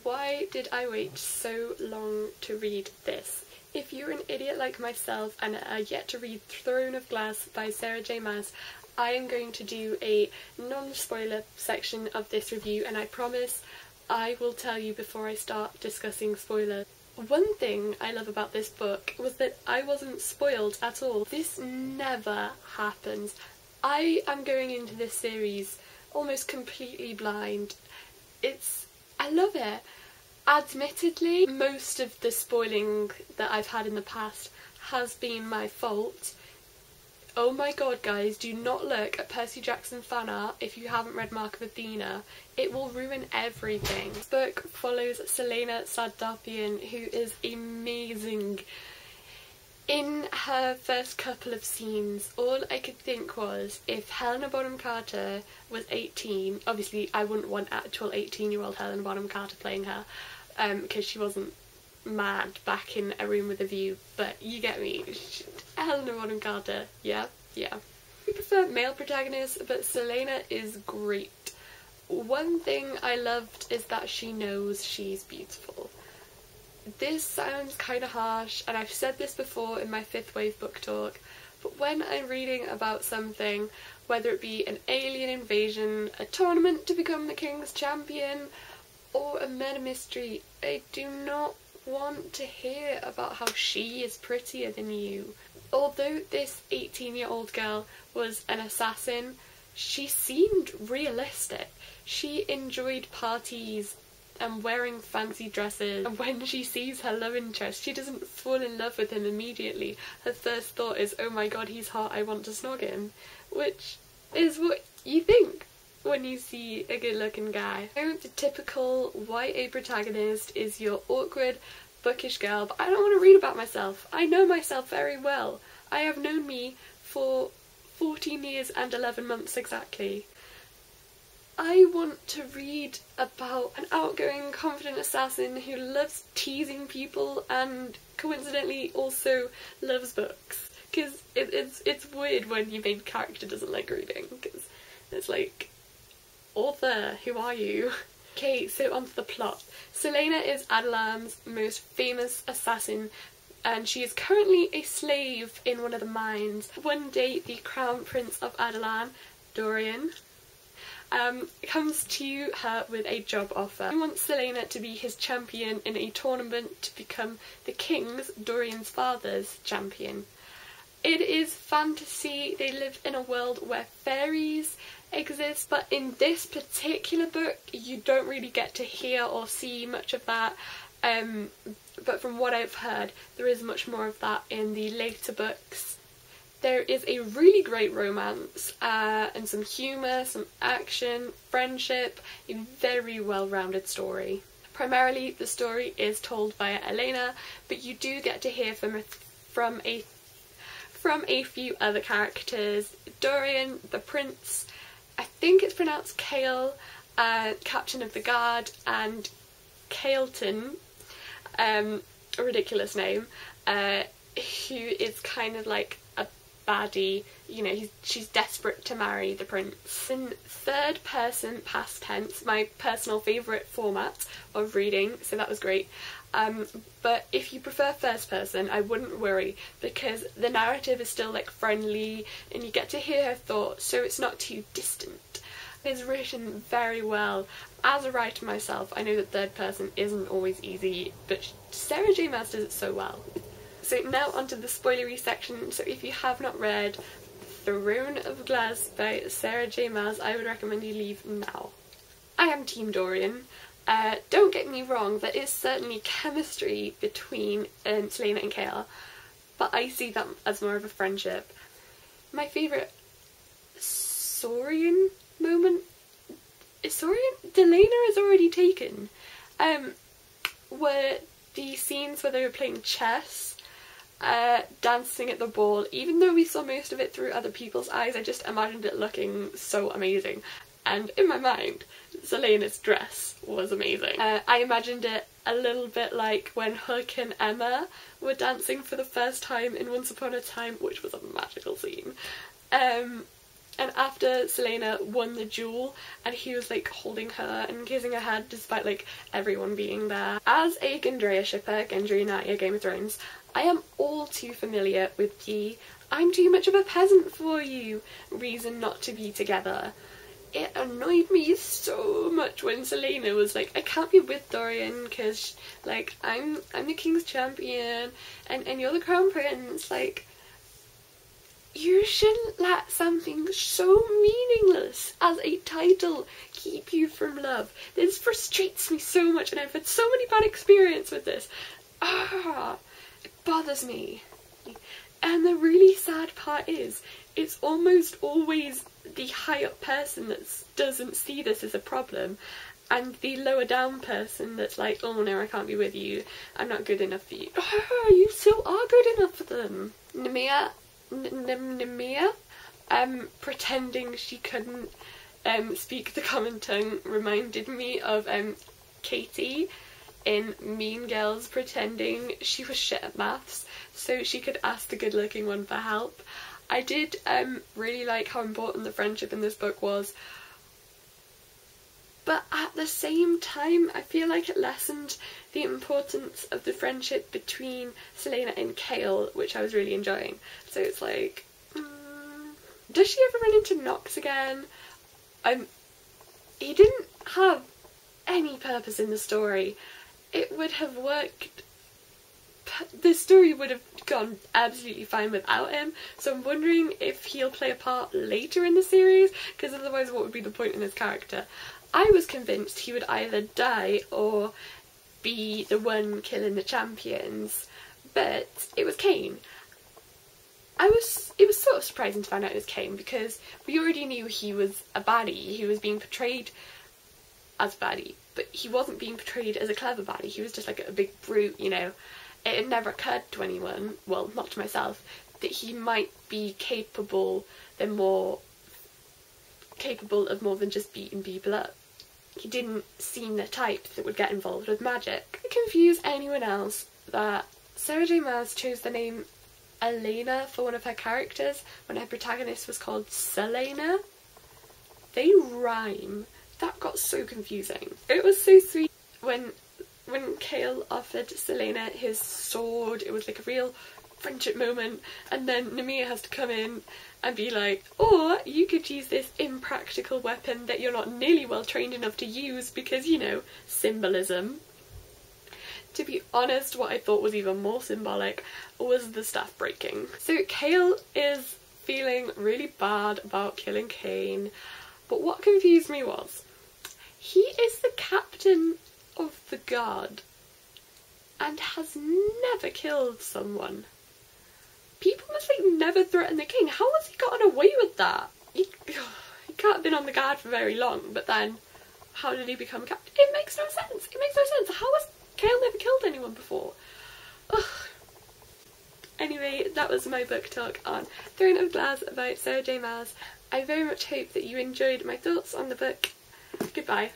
why did I wait so long to read this? If you're an idiot like myself and are yet to read Throne of Glass by Sarah J Maas, I am going to do a non-spoiler section of this review, and I promise I will tell you before I start discussing spoilers. One thing I love about this book was that I wasn't spoiled at all. This never happens. I am going into this series almost completely blind. I love it. Admittedly, most of the spoiling that I've had in the past has been my fault. Oh my god, guys, do not look at Percy Jackson fan art if you haven't read Mark of Athena. It will ruin everything. This book follows Celaena Sardothien, who is amazing. In her first couple of scenes, all I could think was, if Helena Bonham Carter was 18, obviously I wouldn't want actual 18-year-old Helena Bonham Carter playing her, because she wasn't mad back in A Room with a View, but you get me. Helena Bonham Carter, yeah. We prefer male protagonists, but Celaena is great. One thing I loved is that she knows she's beautiful. This sounds kind of harsh, and I've said this before in my Fifth Wave book talk, but when I'm reading about something, whether it be an alien invasion, a tournament to become the king's champion, or a murder mystery, I do not want to hear about how she is prettier than you. Although this 18-year-old girl was an assassin, she seemed realistic. She enjoyed parties and wearing fancy dresses, and when she sees her love interest, she doesn't fall in love with him immediately. Her first thought is, oh my god, he's hot, I want to snog him, which is what you think when you see a good looking guy. So the typical YA protagonist is your awkward, bookish girl, but I don't want to read about myself. I know myself very well. I have known me for 14 years and 11 months exactly. I want to read about an outgoing, confident assassin who loves teasing people and coincidentally also loves books. Because it's weird when your main character doesn't like reading, because it's like, author, who are you? Okay, so onto the plot. Celaena is Adelan's most famous assassin, and she is currently a slave in one of the mines. One day, the Crown Prince of Adelan, Dorian, comes to her with a job offer. He wants Celaena to be his champion in a tournament to become the king's, Dorian's father's, champion. It is fantasy. They live in a world where fairies exist, but in this particular book you don't really get to hear or see much of that, but from what I've heard there is much more of that in the later books. There is a really great romance and some humour, some action, friendship, a very well-rounded story. Primarily the story is told via Elena, but you do get to hear from a few other characters. Dorian, the prince, I think it's pronounced Kale, captain of the guard, and Kaelton, a ridiculous name, who is kind of like a baddie, you know, she's desperate to marry the prince. In third person past tense, my personal favourite format of reading, so that was great. But if you prefer first person, I wouldn't worry, because the narrative is still like friendly and you get to hear her thoughts, so it's not too distant. It's written very well. As a writer myself, I know that third person isn't always easy, but Sarah J Maas does it so well. So now onto the spoilery section. So if you have not read Throne of Glass by Sarah J Maas, I would recommend you leave now. I am Team Dorian. Don't get me wrong, there is certainly chemistry between Celaena and Kale, but I see that as more of a friendship. My favourite Saurian moment is Delena is already taken. Were the scenes where they were playing chess, dancing at the ball. Even though we saw most of it through other people's eyes, I just imagined it looking so amazing. And in my mind, Celaena's dress was amazing. I imagined it a little bit like when Hook and Emma were dancing for the first time in Once Upon a Time, which was a magical scene. And after Celaena won the duel and he was like holding her and kissing her head despite like everyone being there. As a Gendrea shipper, Gendry and Arya Game of Thrones, I am all too familiar with the "I'm too much of a peasant for you" reason not to be together. It annoyed me so much when Celaena was like, "I can't be with Dorian because like I'm the king's champion and you're the crown prince." Like, you shouldn't let something so meaningless as a title keep you from love. This frustrates me so much and I've had so many bad experiences with this. It bothers me. And the really sad part is, it's almost always the high up person that doesn't see this as a problem, and the lower down person that's like, "Oh no, I can't be with you, I'm not good enough for you." You still are good enough for them. Nemea pretending she couldn't speak the common tongue reminded me of Katie in Mean Girls pretending she was shit at maths so she could ask the good looking one for help. I did really like how important the friendship in this book was, but at the same time I feel like it lessened the importance of the friendship between Celaena and Chaol, which I was really enjoying. So it's like, does she ever run into Nox again? He didn't have any purpose in the story. It would have worked, the story would have gone absolutely fine without him, so I'm wondering if he'll play a part later in the series, because otherwise what would be the point in his character? I was convinced he would either die or be the one killing the champions, but it was Cain. It was sort of surprising to find out it was Cain, because we already knew he was a baddie. He was being portrayed as a baddie, but he wasn't being portrayed as a clever baddie. He was just like a big brute, you know. It had never occurred to anyone, well, not to myself, that he might be capable of more than just beating people up. He didn't seem the type that would get involved with magic. To confuse anyone else that Sarah J Maas chose the name Elena for one of her characters when her protagonist was called Celaena. They rhyme. That got so confusing. It was so sweet when Chaol offered Celaena his sword. It was like a real friendship moment, and then Nemea has to come in and be like, "Or you could use this impractical weapon that you're not nearly well trained enough to use because, you know, symbolism." To be honest, what I thought was even more symbolic was the staff breaking. So Chaol is feeling really bad about killing Cain, but what confused me was, he is the captain of the guard and has never killed someone. People must like never threaten the king. How has he gotten away with that? He can't have been on the guard for very long, but then how did he become captain? It makes no sense. It makes no sense. How has Chaol never killed anyone before? Ugh. Anyway, that was my book talk on Throne of Glass by Sarah J Maas. I very much hope that you enjoyed my thoughts on the book. Goodbye.